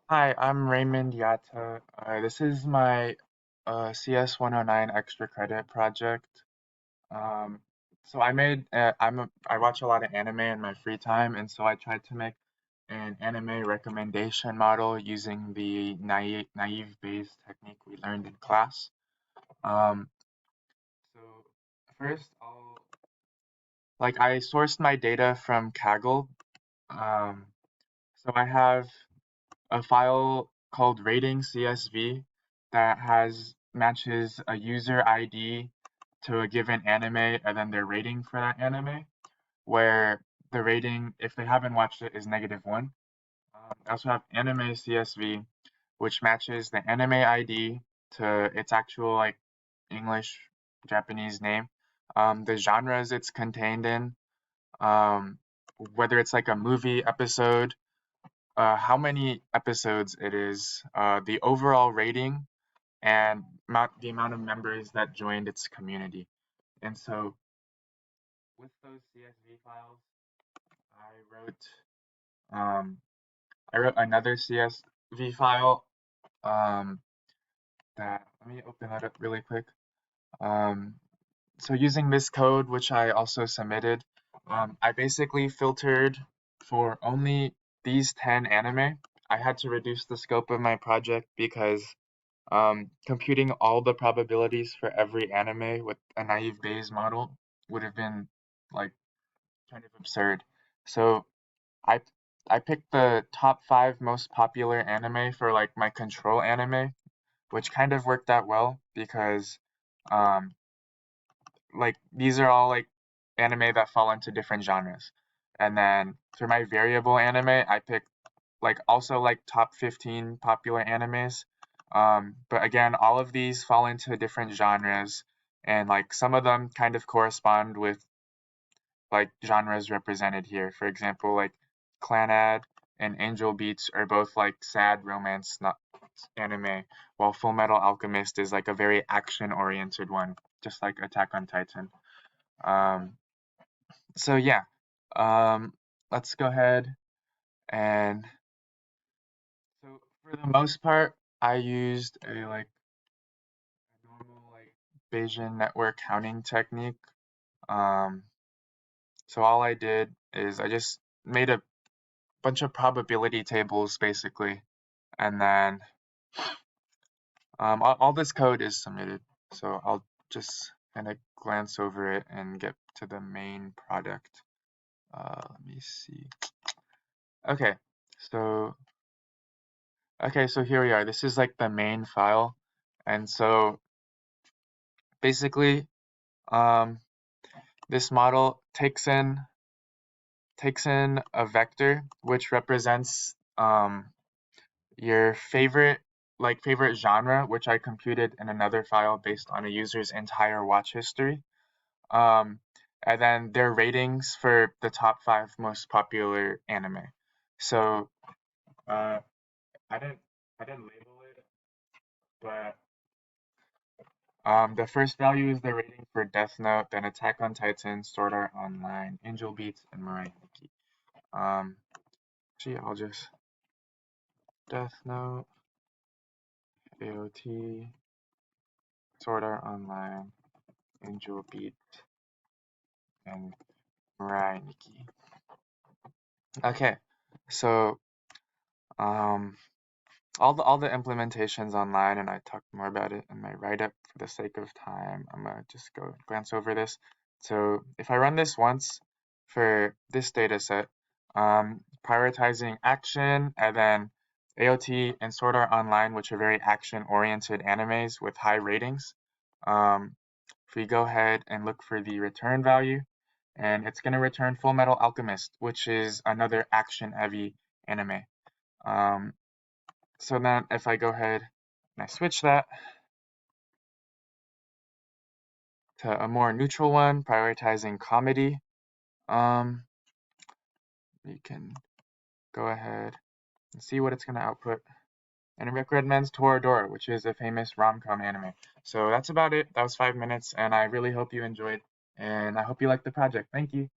Hi, I'm Raymond Yatta. This is my CS 109 extra credit project. Um, I watch a lot of anime in my free time, and so I tried to make an anime recommendation model using the naive Bayes technique we learned in class. Um, so first, I sourced my data from Kaggle. Um, so I have a file called Rating.csv that has matches a user ID to a given anime and then their rating for that anime, where the rating, if they haven't watched it, is -1. I also have Anime.csv, which matches the anime ID to its actual English Japanese name, the genres it's contained in, um, whether it's like a movie episode, how many episodes it is, the overall rating, and the amount of members that joined its community. And so with those CSV files, I wrote um, I wrote another CSV file that let me open that up really quick. Um, so using this code, which I also submitted, I basically filtered for only these 10 anime. I had to reduce the scope of my project because computing all the probabilities for every anime with a naive Bayes model would have been like kind of absurd. So I I picked the top 5 most popular anime for like my control anime, which kind of worked out well because um these are all like anime that fall into different genres. And then for my variable anime, I picked also like top 15 popular animes. But again, all of these fall into different genres, and like some of them kind of correspond with like genres represented here. For example, like Clanad and Angel Beats are both like sad romance not anime, while Full Metal Alchemist is like a very action-oriented one, just like Attack on Titan. Um, so yeah, um, let's go ahead and so for the most part, I used a normal Bayesian network counting technique. Um, so all I did is I just made a bunch of probability tables basically, and then all this code is submitted. So I'll just kind of glance over it and get to the main product. Let me see. Okay, so so here we are. This is like the main file, and so basically, um, this model takes in a vector which represents your favorite genre, which I computed in another file based on a user's entire watch history, um, and then their ratings for the top 5 most popular anime. So uh, I didn't label it, but the first value is the rating for Death Note, then Attack on Titan, Sword Art Online, Angel Beats, and Mirai Nikki. Actually, I'll just Death Note, AOT, Sword Art Online, Angel Beat, and Mirai Nikki. Okay, so um, all the implementations online, and I talked more about it in my write-up. For the sake of time, I'm gonna just go glance over this. So if I run this once for this data set, prioritizing action, and then AOT and Sword Art Online, which are very action-oriented animes with high ratings. If we go ahead and look for the return value, and it's going to return Full Metal Alchemist, which is another action-heavy anime. So then if I go ahead and I switch that to a more neutral one, prioritizing comedy, we can go ahead and see what it's going to output. And it recommends Toradora, which is a famous rom-com anime. So that's about it. That was 5 minutes, and I really hope you enjoyed, and I hope you liked the project. Thank you.